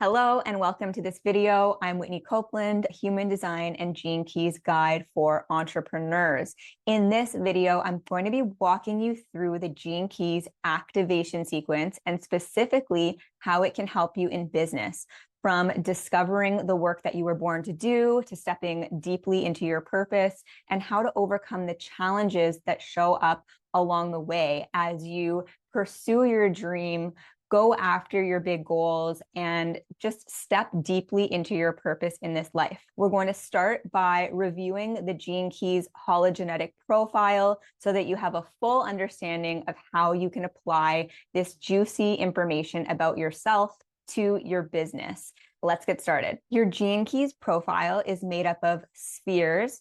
Hello and welcome to this video. I'm Whitney Copeland, a human design and gene keys guide for entrepreneurs. In this video, I'm going to be walking you through the gene keys activation sequence and specifically how it can help you in business. From discovering the work that you were born to do, to stepping deeply into your purpose, and how to overcome the challenges that show up along the way as you pursue your dream, go after your big goals, and just step deeply into your purpose in this life. We're going to start by reviewing the Gene Keys hologenetic profile so that you have a full understanding of how you can apply this juicy information about yourself to your business. Let's get started. Your Gene Keys profile is made up of spheres,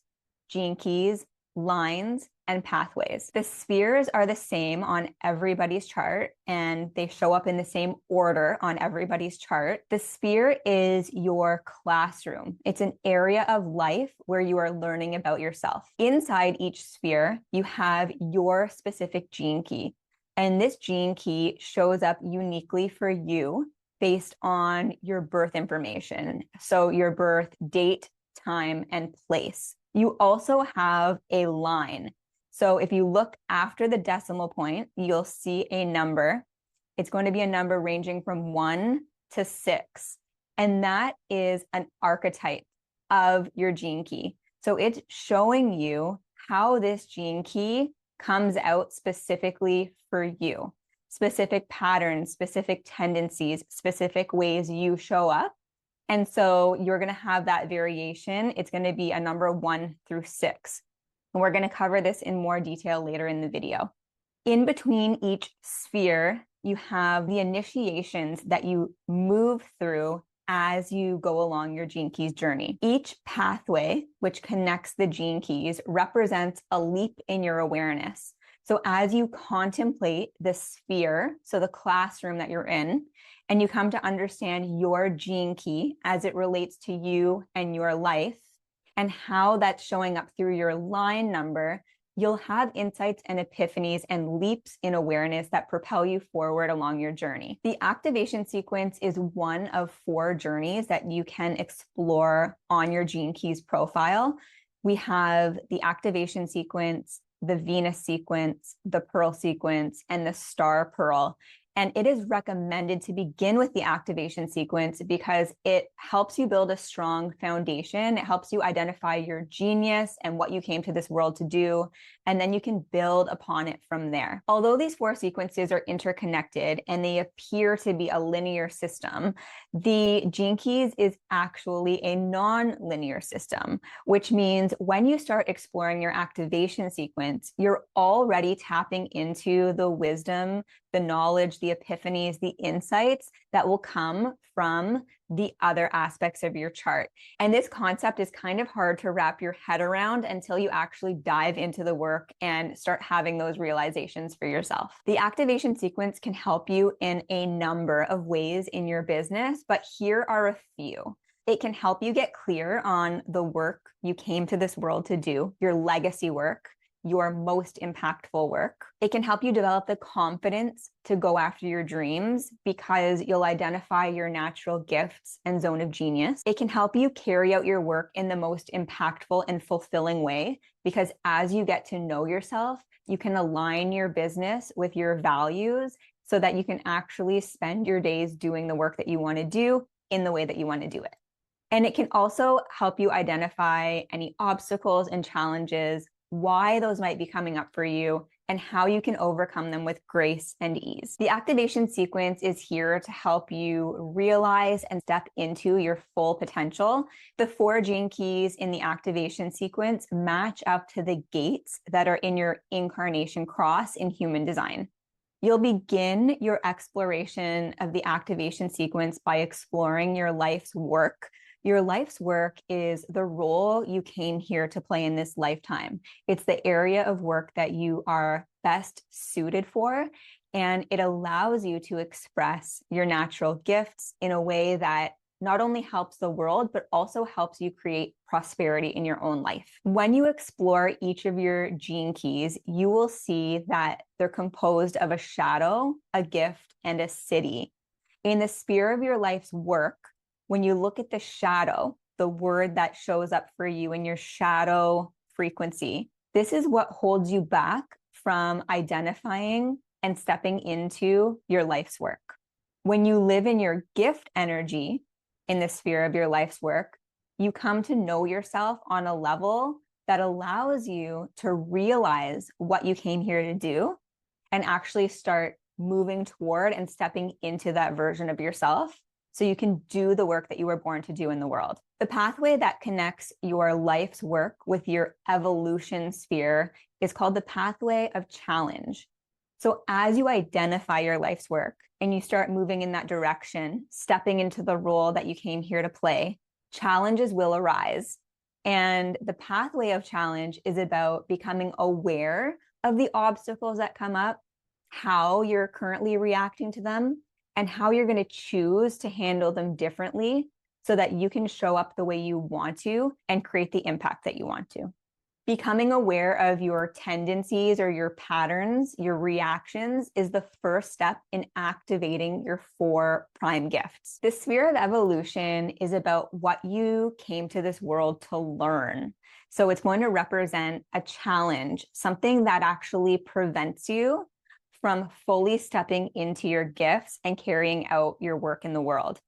gene keys, lines, and pathways. The spheres are the same on everybody's chart and they show up in the same order on everybody's chart. The sphere is your classroom. It's an area of life where you are learning about yourself. Inside each sphere, you have your specific gene key. And this gene key shows up uniquely for you based on your birth information. So your birth date, time, and place. You also have a line. So if you look after the decimal point, you'll see a number. It's going to be a number ranging from 1 to 6. And that is an archetype of your gene key. So it's showing you how this gene key comes out specifically for you. Specific patterns, specific tendencies, specific ways you show up. And so you're going to have that variation. It's going to be a number 1 through 6. And we're going to cover this in more detail later in the video. In between each sphere, you have the initiations that you move through as you go along your gene keys journey. Each pathway, which connects the gene keys, represents a leap in your awareness. So as you contemplate the sphere, so the classroom that you're in, and you come to understand your gene key as it relates to you and your life and how that's showing up through your line number, you'll have insights and epiphanies and leaps in awareness that propel you forward along your journey. The activation sequence is one of 4 journeys that you can explore on your gene keys profile. We have the activation sequence, the Venus sequence, the Pearl sequence, and the Star Pearl. And it is recommended to begin with the activation sequence because it helps you build a strong foundation. It helps you identify your genius and what you came to this world to do. And then you can build upon it from there. Although these 4 sequences are interconnected and they appear to be a linear system, the Gene Keys is actually a non-linear system, which means when you start exploring your activation sequence, you're already tapping into the wisdom, the knowledge, the epiphanies, the insights that will come from the other aspects of your chart. And this concept is kind of hard to wrap your head around until you actually dive into the work and start having those realizations for yourself. The activation sequence can help you in a number of ways in your business, but here are a few. It can help you get clear on the work you came to this world to do, your legacy work, your most impactful work. It can help you develop the confidence to go after your dreams because you'll identify your natural gifts and zone of genius. It can help you carry out your work in the most impactful and fulfilling way because as you get to know yourself, you can align your business with your values so that you can actually spend your days doing the work that you want to do in the way that you want to do it. And it can also help you identify any obstacles and challenges, why those might be coming up for you, and how you can overcome them with grace and ease. The activation sequence is here to help you realize and step into your full potential. The 4 gene keys in the activation sequence match up to the gates that are in your incarnation cross in human design. You'll begin your exploration of the activation sequence by exploring your life's work. Your life's work is the role you came here to play in this lifetime. It's the area of work that you are best suited for, and it allows you to express your natural gifts in a way that not only helps the world, but also helps you create prosperity in your own life. When you explore each of your gene keys, you will see that they're composed of a shadow, a gift, and a city. In the sphere of your life's work, when you look at the shadow, the word that shows up for you in your shadow frequency, this is what holds you back from identifying and stepping into your life's work. When you live in your gift energy in the sphere of your life's work, you come to know yourself on a level that allows you to realize what you came here to do and actually start moving toward and stepping into that version of yourself so you can do the work that you were born to do in the world. The pathway that connects your life's work with your evolution sphere is called the pathway of challenge. So as you identify your life's work and you start moving in that direction, stepping into the role that you came here to play, challenges will arise. And the pathway of challenge is about becoming aware of the obstacles that come up, how you're currently reacting to them, and how you're going to choose to handle them differently so that you can show up the way you want to and create the impact that you want to. Becoming aware of your tendencies or your patterns, your reactions, is the first step in activating your 4 prime gifts. The sphere of evolution is about what you came to this world to learn. So it's going to represent a challenge, something that actually prevents you from fully stepping into your gifts and carrying out your work in the world.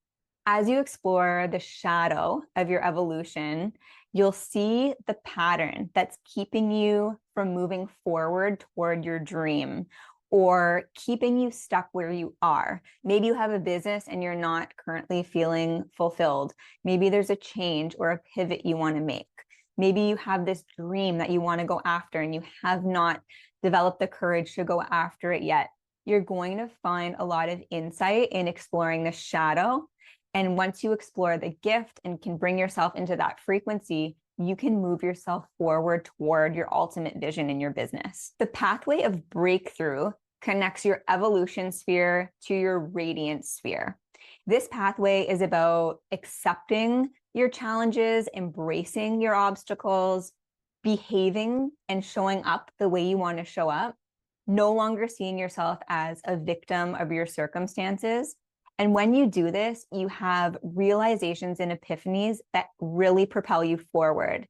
As you explore the shadow of your evolution, you'll see the pattern that's keeping you from moving forward toward your dream or keeping you stuck where you are. Maybe you have a business and you're not currently feeling fulfilled. Maybe there's a change or a pivot you want to make. Maybe you have this dream that you want to go after and you have not developed the courage to go after it yet. You're going to find a lot of insight in exploring the shadow. And once you explore the gift and can bring yourself into that frequency, you can move yourself forward toward your ultimate vision in your business. The pathway of breakthrough connects your evolution sphere to your radiance sphere. This pathway is about accepting your challenges, embracing your obstacles, behaving and showing up the way you want to show up, no longer seeing yourself as a victim of your circumstances. And when you do this, you have realizations and epiphanies that really propel you forward.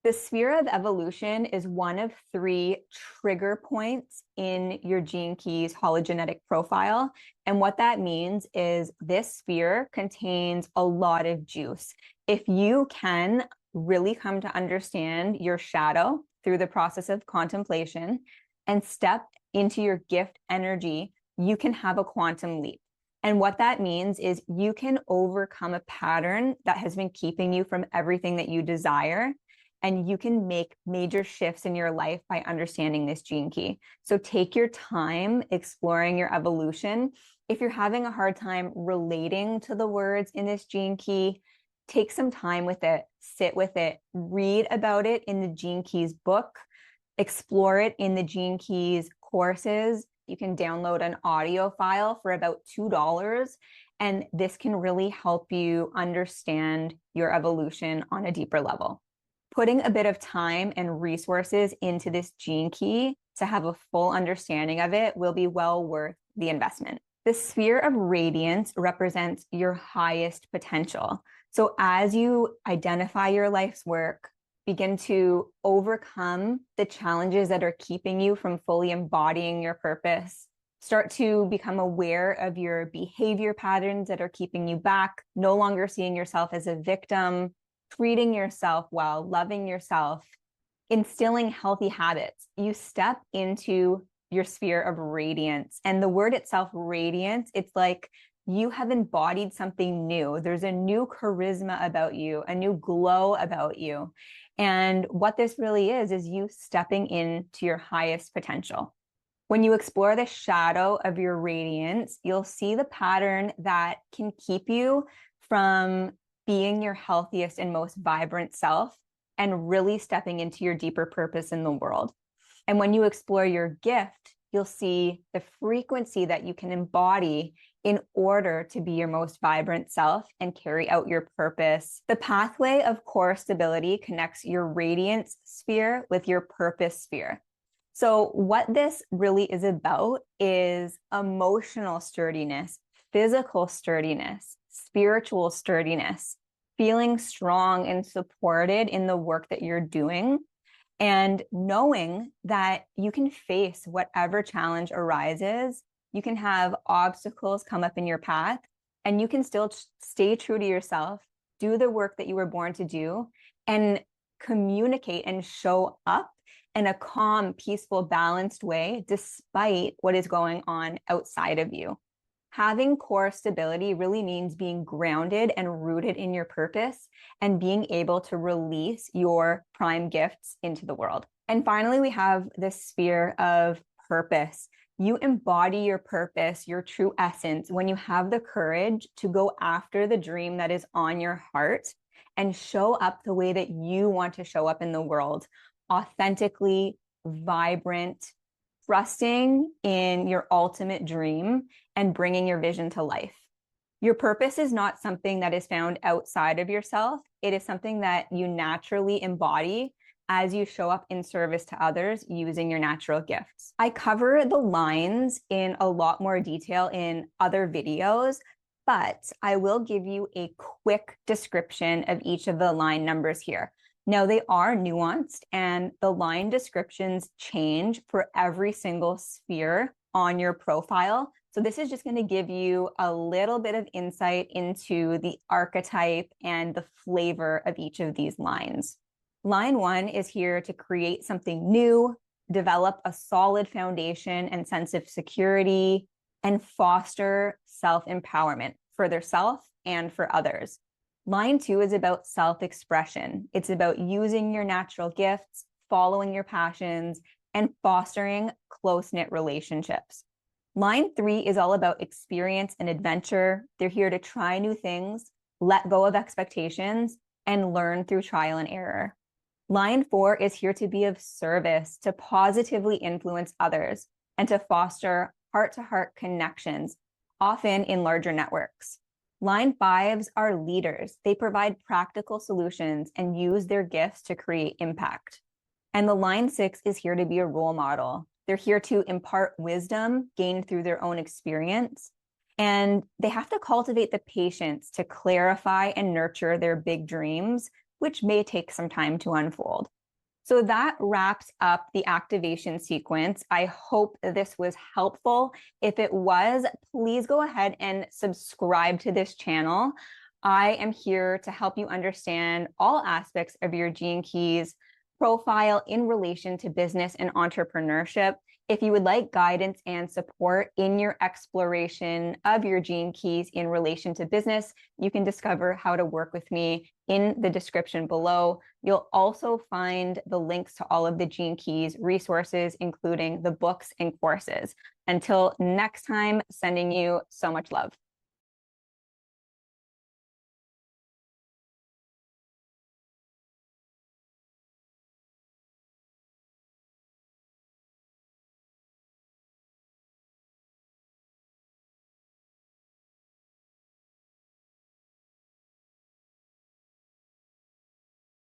The sphere of evolution is one of 3 trigger points in your Gene Keys hologenetic profile. And what that means is this sphere contains a lot of juice. If you can really come to understand your shadow through the process of contemplation and step into your gift energy, you can have a quantum leap. And what that means is you can overcome a pattern that has been keeping you from everything that you desire. And you can make major shifts in your life by understanding this gene key. So take your time exploring your evolution. If you're having a hard time relating to the words in this gene key, take some time with it, sit with it, read about it in the Gene Keys book, explore it in the Gene Keys courses. You can download an audio file for about $2, and this can really help you understand your evolution on a deeper level. Putting a bit of time and resources into this gene key to have a full understanding of it will be well worth the investment. The sphere of radiance represents your highest potential. So as you identify your life's work, begin to overcome the challenges that are keeping you from fully embodying your purpose. Start to become aware of your behavior patterns that are keeping you back, no longer seeing yourself as a victim, treating yourself well, loving yourself, instilling healthy habits. You step into your sphere of radiance. And the word itself, radiance, it's like you have embodied something new. There's a new charisma about you, a new glow about you. And what this really is you stepping into your highest potential. When you explore the shadow of your radiance, you'll see the pattern that can keep you from being your healthiest and most vibrant self and really stepping into your deeper purpose in the world. And when you explore your gift, you'll see the frequency that you can embody in order to be your most vibrant self and carry out your purpose. The pathway of core stability connects your radiance sphere with your purpose sphere. So what this really is about is emotional sturdiness, physical sturdiness, spiritual sturdiness, feeling strong and supported in the work that you're doing, and knowing that you can face whatever challenge arises. You can have obstacles come up in your path, and you can still stay true to yourself, do the work that you were born to do, and communicate and show up in a calm, peaceful, balanced way, despite what is going on outside of you. Having core stability really means being grounded and rooted in your purpose and being able to release your prime gifts into the world. And finally, we have this sphere of purpose. You embody your purpose, your true essence, when you have the courage to go after the dream that is on your heart and show up the way that you want to show up in the world, authentically, vibrant, trusting in your ultimate dream and bringing your vision to life. Your purpose is not something that is found outside of yourself. It is something that you naturally embody as you show up in service to others using your natural gifts. I cover the lines in a lot more detail in other videos, but I will give you a quick description of each of the line numbers here. Now, they are nuanced, and the line descriptions change for every single sphere on your profile. So this is just going to give you a little bit of insight into the archetype and the flavor of each of these lines. Line 1 is here to create something new, develop a solid foundation and sense of security, and foster self-empowerment for their self and for others. Line 2 is about self-expression. It's about using your natural gifts, following your passions, and fostering close-knit relationships. Line 3 is all about experience and adventure. They're here to try new things, let go of expectations, and learn through trial and error. Line 4 is here to be of service, to positively influence others, and to foster heart-to-heart connections, often in larger networks. Line 5s are leaders. They provide practical solutions and use their gifts to create impact. And the line 6 is here to be a role model. They're here to impart wisdom gained through their own experience. And they have to cultivate the patience to clarify and nurture their big dreams, which may take some time to unfold. So that wraps up the activation sequence. I hope this was helpful. If it was, please go ahead and subscribe to this channel. I am here to help you understand all aspects of your Gene Keys profile in relation to business and entrepreneurship. If you would like guidance and support in your exploration of your Gene Keys in relation to business, you can discover how to work with me in the description below. You'll also find the links to all of the Gene Keys resources, including the books and courses. Until next time, sending you so much love.